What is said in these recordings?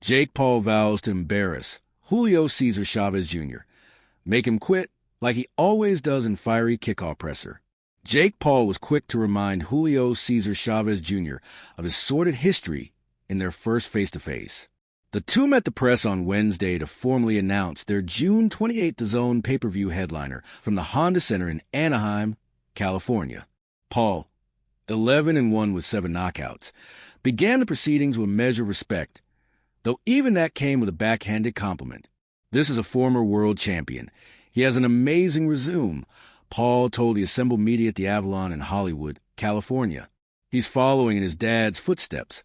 Jake Paul vows to embarrass Julio Cesar Chavez Jr., make him quit like he always does in fiery kickoff presser. Jake Paul was quick to remind Julio Cesar Chavez Jr. of his sordid history in their first face-to-face. The two met the press on Wednesday to formally announce their June 28th DAZN pay-per-view headliner from the Honda Center in Anaheim, California. Paul, 11-1 with 7 knockouts, began the proceedings with a measure of respect, though even that came with a backhanded compliment. This is a former world champion. He has an amazing résumé, Paul told the assembled media at the Avalon in Hollywood, California. He's following in his dad's footsteps,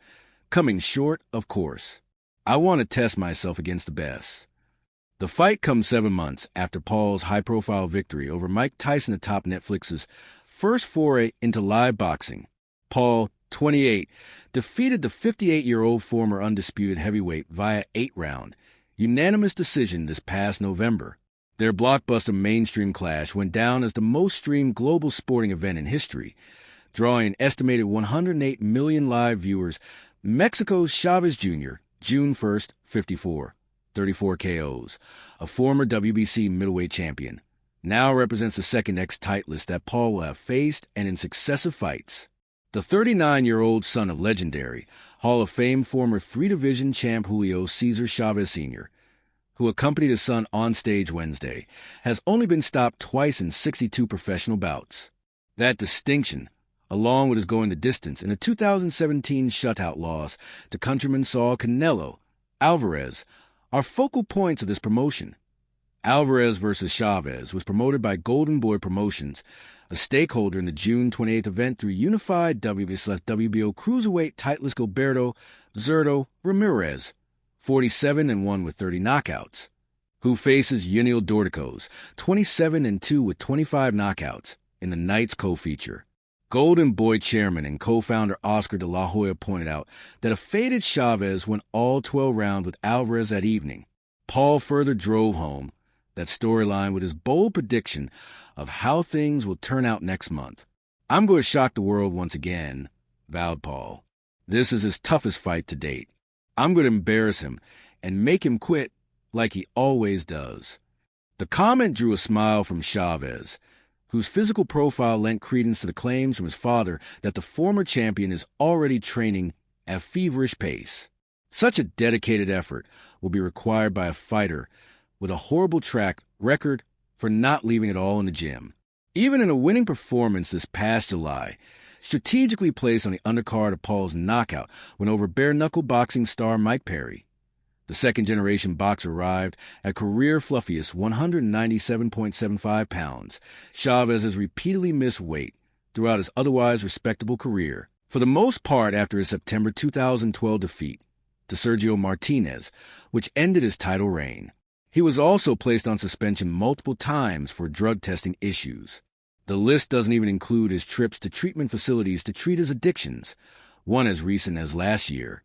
coming short, of course. I want to test myself against the best. The fight comes 7 months after Paul's high-profile victory over Mike Tyson atop Netflix's first foray into live boxing. Paul, 28, defeated the 58-year-old former undisputed heavyweight via 8-round, unanimous decision this past November. Their blockbuster mainstream clash went down as the most streamed global sporting event in history, drawing an estimated 108 million live viewers. Mexico's Chavez Jr., June 1st, 54 KOs, a former WBC middleweight champion, now represents the second ex-titleist that Paul will have faced and in successive fights. The 39-year-old son of legendary Hall of Fame former 3-division champ Julio Cesar Chavez Sr., who accompanied his son on stage Wednesday, has only been stopped twice in 62 professional bouts. That distinction, along with his going the distance in a 2017 shutout loss to countryman Saul Canelo Alvarez, are focal points of this promotion. Alvarez versus Chavez was promoted by Golden Boy Promotions, a stakeholder in the June 28th event through unified WBO cruiserweight titleist Gilberto Zurdo Ramirez, 47-1 with 30 knockouts, who faces Yuniel Dorticos, 27-2 with 25 knockouts, in the night's co-feature. Golden Boy chairman and co-founder Oscar de la Hoya pointed out that a faded Chavez went all 12 rounds with Alvarez that evening. Paul further drove home that storyline with his bold prediction of how things will turn out next month. "I'm going to shock the world once again," vowed Paul. "This is his toughest fight to date. I'm going to embarrass him and make him quit like he always does." The comment drew a smile from Chavez, whose physical profile lent credence to the claims from his father that the former champion is already training at a feverish pace. Such a dedicated effort will be required by a fighter with a horrible track record for not leaving it all in the gym. Even in a winning performance this past July, strategically placed on the undercard of Paul's knockout win over bare-knuckle boxing star Mike Perry, the second-generation boxer arrived at career fluffiest 197.75 pounds. Chavez has repeatedly missed weight throughout his otherwise respectable career, for the most part after his September 2012 defeat to Sergio Martinez, which ended his title reign. He was also placed on suspension multiple times for drug testing issues. The list doesn't even include his trips to treatment facilities to treat his addictions, one as recent as last year.